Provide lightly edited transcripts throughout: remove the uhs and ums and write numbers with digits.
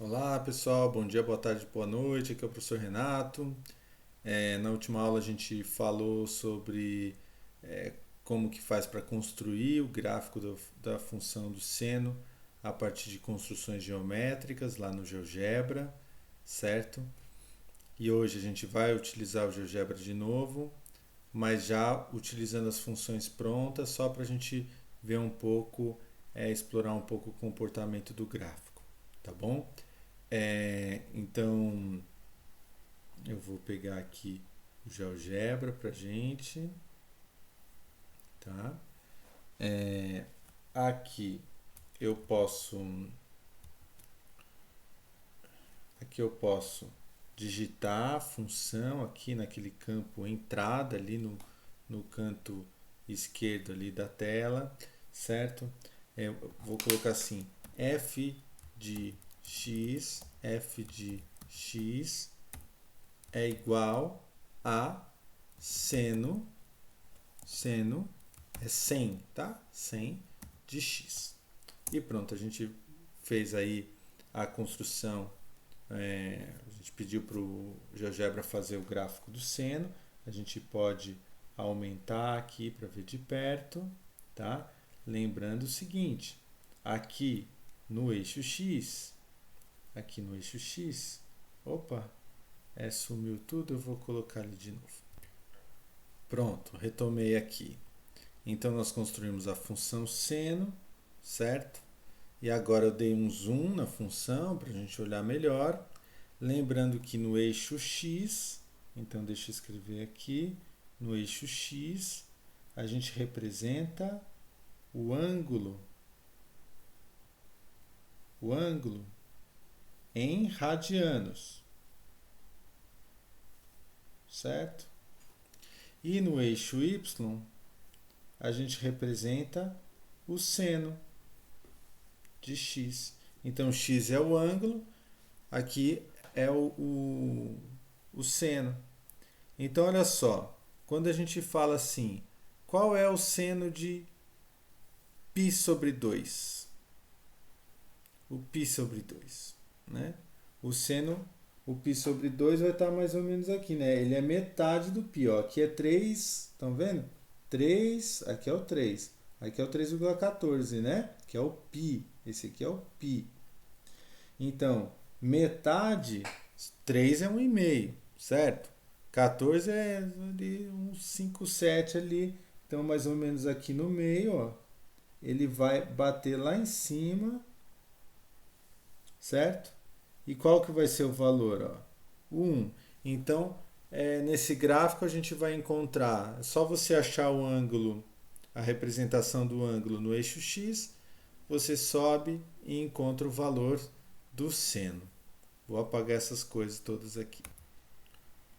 Olá pessoal, bom dia, boa tarde, boa noite. Aqui é o professor Renato. Na última aula a gente falou sobre como que faz para construir o gráfico da função do seno a partir de construções geométricas lá no GeoGebra, certo? E hoje a gente vai utilizar o GeoGebra de novo, mas já utilizando as funções prontas, só para a gente ver um pouco, explorar um pouco o comportamento do gráfico, tá bom? Então, eu vou pegar aqui o GeoGebra pra gente, tá? Aqui eu posso, aqui eu posso digitar a função aqui naquele campo entrada ali no canto esquerdo ali da tela, certo? Eu vou colocar assim, f de x é igual a seno, seno é 100, tá? 100 de x. E pronto, a gente fez aí a construção, a gente pediu para o GeoGebra fazer o gráfico do seno, a gente pode aumentar aqui para ver de perto, tá? Lembrando o seguinte, aqui no eixo x, aqui no eixo x, opa, sumiu tudo, eu vou colocar ele de novo. Pronto, retomei aqui. Então nós construímos a função seno, certo? E agora eu dei um zoom na função para a gente olhar melhor. Lembrando que no eixo x, então deixa eu escrever aqui, no eixo x, a gente representa o ângulo em radianos, certo? E no eixo y, a gente representa o seno de x. Então, x é o ângulo, aqui é o seno. Então, olha só, quando a gente fala assim, qual é o seno de π sobre 2? O π sobre 2, né? O seno, o π sobre 2 vai estar mais ou menos aqui, né? Ele é metade do π, ó. Aqui é 3, estão vendo? 3, aqui é o 3. Aqui é o 3,14, né? Que é o π. Esse aqui é o π. Então, metade, 3 é 1,5, certo? 14 é ali, uns 5, 7 ali. Então, mais ou menos aqui no meio, ó. Ele vai bater lá em cima, certo? E qual que vai ser o valor? Ó? O 1. Então, nesse gráfico a gente vai encontrar, é só você achar o ângulo, a representação do ângulo no eixo x, você sobe e encontra o valor do seno. Vou apagar essas coisas todas aqui.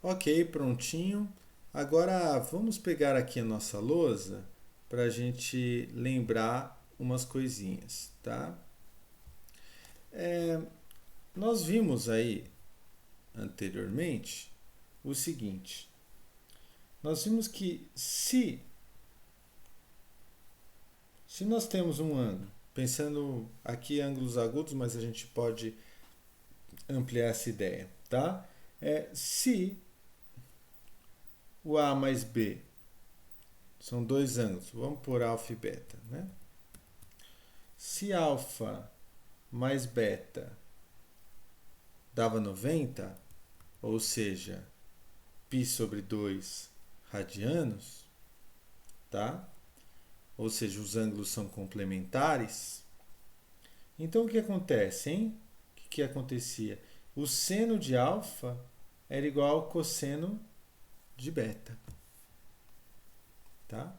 Ok, prontinho. Agora vamos pegar aqui a nossa lousa para a gente lembrar umas coisinhas, tá? Nós vimos aí anteriormente o seguinte: nós vimos que se nós temos um ângulo, pensando aqui em ângulos agudos, mas a gente pode ampliar essa ideia, tá? Se o A mais B são dois ângulos, vamos por alfa e beta, né? Se alfa mais beta dava 90, ou seja, π sobre 2 radianos, tá? Ou seja, os ângulos são complementares. Então o que acontece, hein? O que acontecia? O seno de alfa era igual ao cosseno de beta, tá?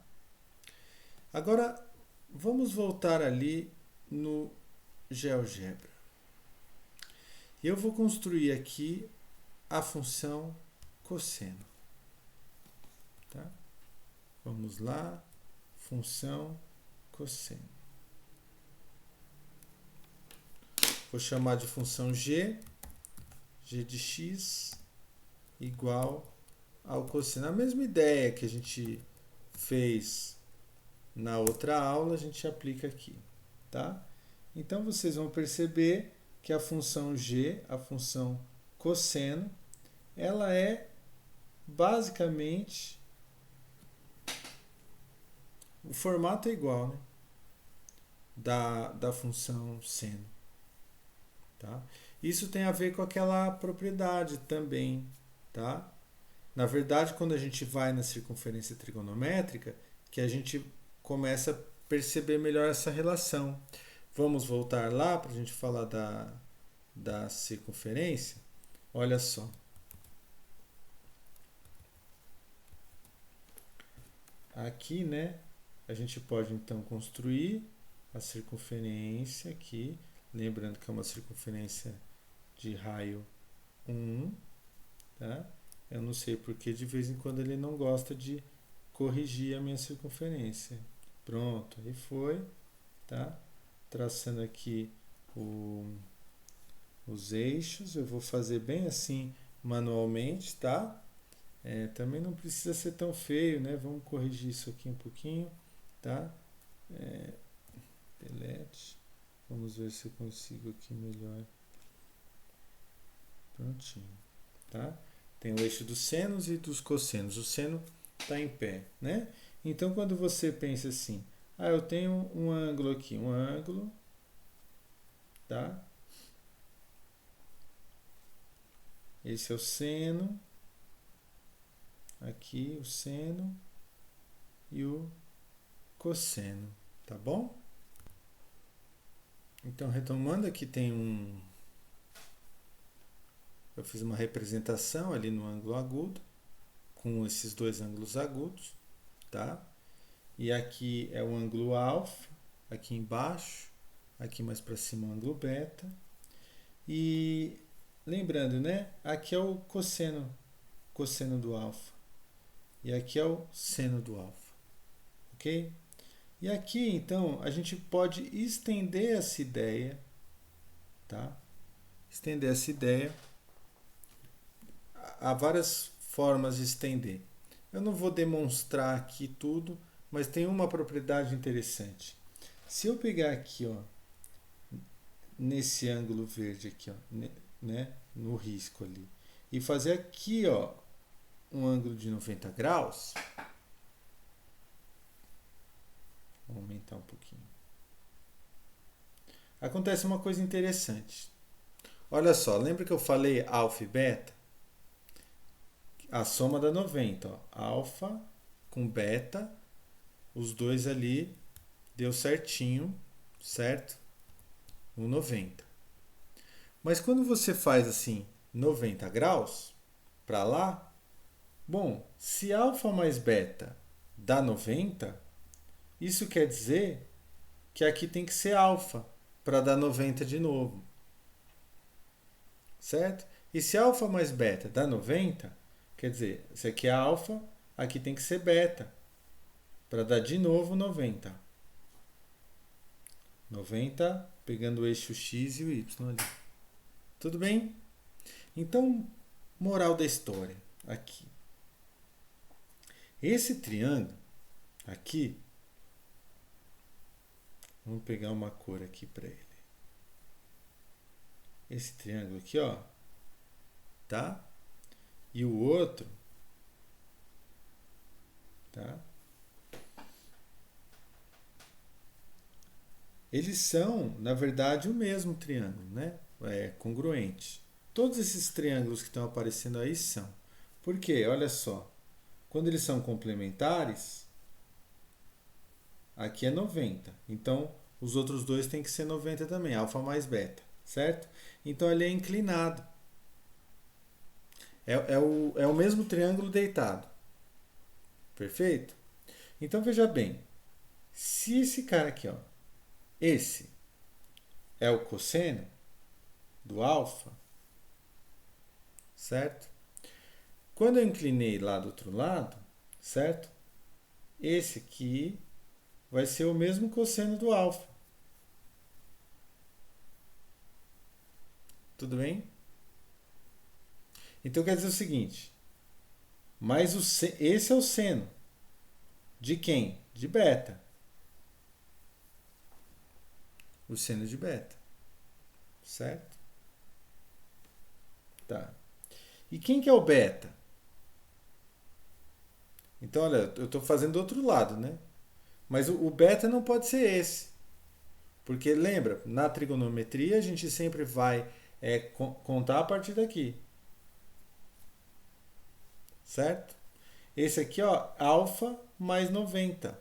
Agora vamos voltar ali no GeoGebra. E eu vou construir aqui a função cosseno, tá? Vamos lá, função cosseno. Vou chamar de função g de x igual ao cosseno. A mesma ideia que a gente fez na outra aula, a gente aplica aqui, tá? Então vocês vão perceber que a função g, a função cosseno, ela é basicamente, o formato é igual, né? da função seno. Tá? Isso tem a ver com aquela propriedade também. Tá? Na verdade, quando a gente vai na circunferência trigonométrica, que a gente começa a perceber melhor essa relação. Vamos voltar lá para a gente falar da circunferência. Olha só. Aqui, né, a gente pode então construir a circunferência aqui, lembrando que é uma circunferência de raio 1, tá? Eu não sei porque de vez em quando ele não gosta de corrigir a minha circunferência. Pronto, aí foi, tá? Traçando aqui os eixos, eu vou fazer bem assim manualmente, tá? Também não precisa ser tão feio, né? Vamos corrigir isso aqui um pouquinho, tá? Delete. Vamos ver se eu consigo aqui melhor. Prontinho, tá? Tem o eixo dos senos e dos cossenos. O seno está em pé, né? Então, quando você pensa assim, eu tenho um ângulo aqui, um ângulo, tá? Esse é o seno, aqui o seno e o cosseno, tá bom? Então, retomando, aqui tem eu fiz uma representação ali no ângulo agudo, com esses dois ângulos agudos, tá? E aqui é o ângulo alfa, aqui embaixo, aqui mais para cima o ângulo beta. E lembrando, né? Aqui é o cosseno do alfa. E aqui é o seno do alfa. Ok? E aqui, então, a gente pode estender essa ideia, tá? Estender essa ideia. Há várias formas de estender. Eu não vou demonstrar aqui tudo, mas tem uma propriedade interessante. Se eu pegar aqui, ó, nesse ângulo verde aqui, ó, né, no risco ali, e fazer aqui, ó, um ângulo de 90 graus, vou aumentar um pouquinho. Acontece uma coisa interessante. Olha só, lembra que eu falei alfa e beta? A soma dá 90, ó. Alfa com beta, os dois ali deu certinho, certo? O 90. Mas quando você faz assim 90 graus para lá, bom, se alfa mais beta dá 90, isso quer dizer que aqui tem que ser alfa para dar 90 de novo. Certo? E se alfa mais beta dá 90, quer dizer, se aqui é alfa, aqui tem que ser beta para dar de novo 90. 90 pegando o eixo x e o y ali. Tudo bem? Então, moral da história aqui. Esse triângulo aqui, vamos pegar uma cor aqui para ele. Esse triângulo aqui, ó, tá? E o outro, tá? Eles são, na verdade, o mesmo triângulo, né? Congruente. Todos esses triângulos que estão aparecendo aí são. Por quê? Olha só. Quando eles são complementares, aqui é 90. Então, os outros dois têm que ser 90 também, alfa mais beta, certo? Então, ele é inclinado. É o mesmo triângulo deitado. Perfeito? Então, veja bem. Se esse cara aqui, ó, esse é o cosseno do alfa, certo? Quando eu inclinei lá do outro lado, certo? Esse aqui vai ser o mesmo cosseno do alfa. Tudo bem? Então quer dizer o seguinte, mas esse é o seno. De quem? De beta. O seno de beta. Certo? Tá. E quem que é o beta? Então, olha, eu estou fazendo do outro lado, né? Mas o beta não pode ser esse. Porque lembra, na trigonometria a gente sempre vai contar a partir daqui. Certo? Esse aqui, ó, alfa mais 90.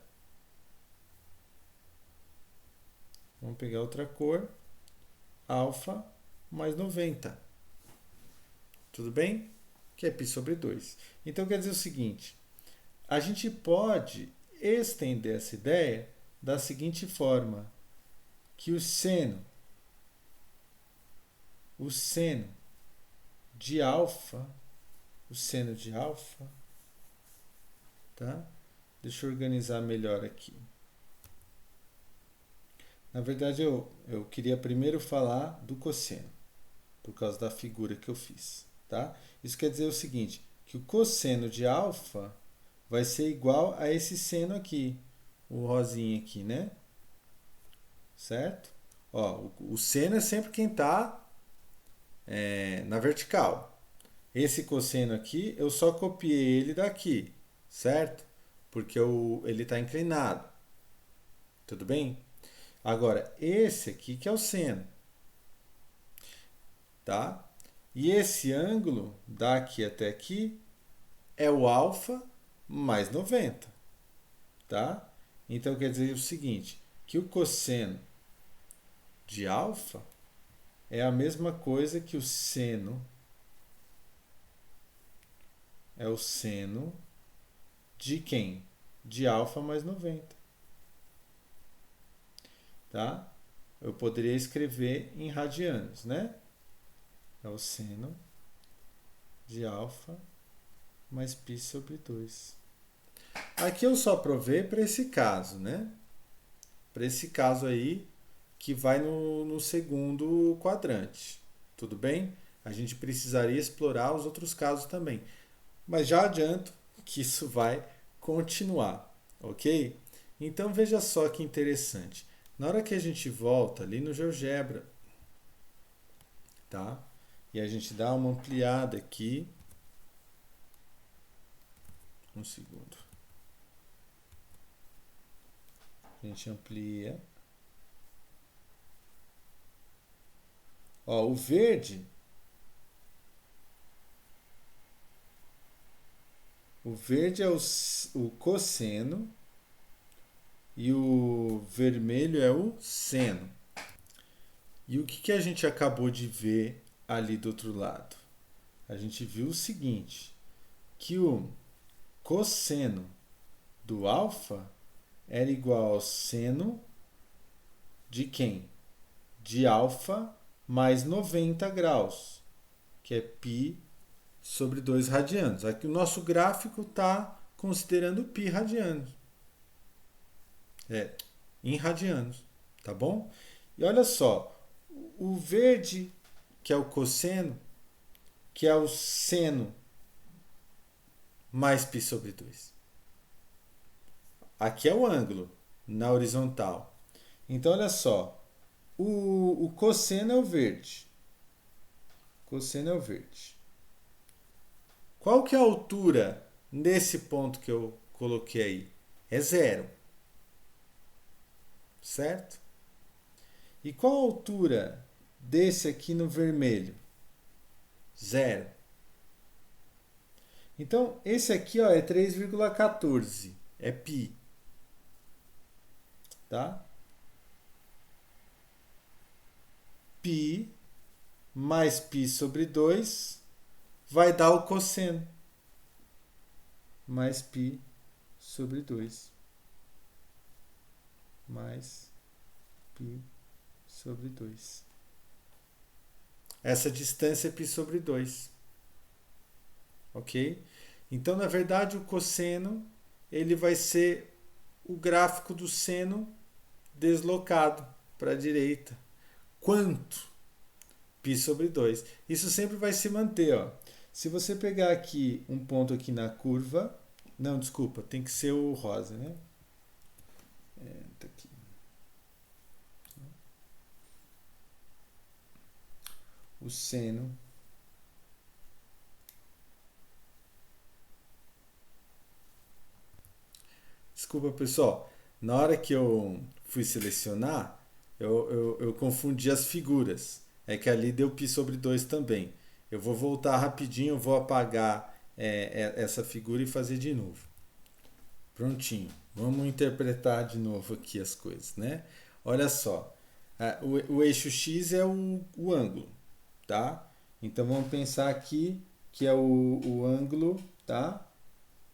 Vamos pegar outra cor. Alfa mais 90. Tudo bem? Que é π sobre 2. Então quer dizer o seguinte, a gente pode estender essa ideia da seguinte forma, que o seno de alfa, tá? Deixa eu organizar melhor aqui. Na verdade, eu queria primeiro falar do cosseno, por causa da figura que eu fiz, tá? Isso quer dizer o seguinte, que o cosseno de alfa vai ser igual a esse seno aqui, o rosinha aqui, né? Certo? Ó, o seno é sempre quem está na vertical. Esse cosseno aqui, eu só copiei ele daqui, certo? Porque ele está inclinado. Tudo bem? Agora, esse aqui que é o seno. Tá? E esse ângulo, daqui até aqui, é o alfa mais 90. Tá? Então, quer dizer o seguinte, que o cosseno de alfa é a mesma coisa que o seno de quem? De alfa mais 90. Tá? Eu poderia escrever em radianos, né? É o seno de alfa mais π sobre 2. Aqui eu só provei para esse caso, né? Para esse caso aí que vai no segundo quadrante. Tudo bem? A gente precisaria explorar os outros casos também. Mas já adianto que isso vai continuar, ok? Então veja só que interessante. Na hora que a gente volta ali no GeoGebra, tá? E a gente dá uma ampliada aqui. Um segundo. A gente amplia. Ó, o verde é o cosseno e o vermelho é o seno. E o que a gente acabou de ver ali do outro lado? A gente viu o seguinte, que o cosseno do alfa era igual ao seno de quem? De alfa mais 90 graus, que é π sobre 2 radianos. Aqui o nosso gráfico está considerando π radianos. Em radianos, tá bom? E olha só, o verde, que é o cosseno, que é o seno mais π sobre 2. Aqui é o ângulo, na horizontal. Então, olha só, o cosseno é o verde. Cosseno é o verde. Qual que é a altura nesse ponto que eu coloquei aí? É 0. Certo? E qual a altura desse aqui no vermelho? 0. Então, esse aqui ó, é 3,14. É π. Tá? π mais π sobre 2 vai dar o cosseno. Mais π sobre 2. Mais π sobre 2. Essa distância é π sobre 2. Ok? Então, na verdade, o cosseno ele vai ser o gráfico do seno deslocado para a direita. Quanto? π sobre 2. Isso sempre vai se manter. Ó. Se você pegar aqui um ponto aqui na curva... Não, desculpa, tem que ser o rosa, né? Tá aqui. O seno Desculpa, pessoal. Na hora que eu fui selecionar, eu confundi as figuras. É que ali deu π sobre 2 também. Eu vou voltar rapidinho, eu vou apagar essa figura e fazer de novo. Prontinho. Vamos interpretar de novo aqui as coisas, né? Olha só. O eixo X é o ângulo, tá? Então vamos pensar aqui que é o ângulo, tá?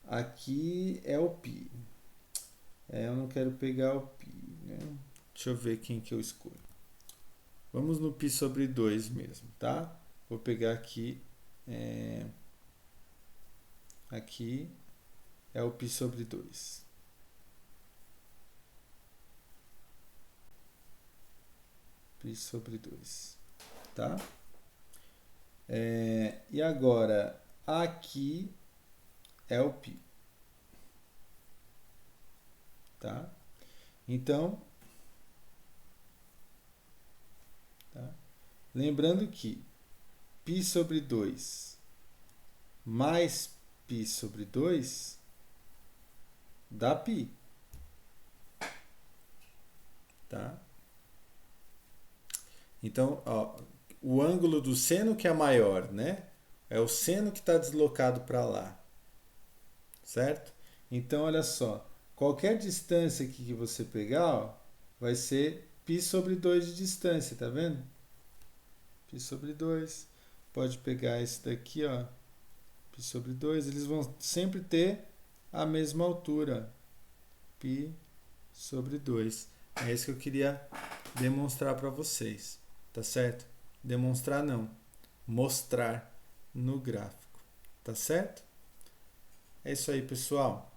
Aqui é o π. Eu não quero pegar o π, né? Deixa eu ver quem que eu escolho. Vamos no π sobre 2 mesmo, tá? Vou pegar aqui. Aqui é o π sobre 2. π sobre 2, tá? E agora, aqui é o π. Tá? Então, tá? Lembrando que π sobre 2 mais π sobre 2 dá π. Tá? Então, ó, o ângulo do seno que é maior, né? É o seno que está deslocado para lá. Certo? Então, olha só. Qualquer distância aqui que você pegar, ó, vai ser π sobre 2 de distância, tá vendo? π sobre 2. Pode pegar esse daqui, ó, π sobre 2. Eles vão sempre ter a mesma altura. π sobre 2. É isso que eu queria demonstrar para vocês, tá certo? Demonstrar não, mostrar no gráfico, tá certo? É isso aí, pessoal.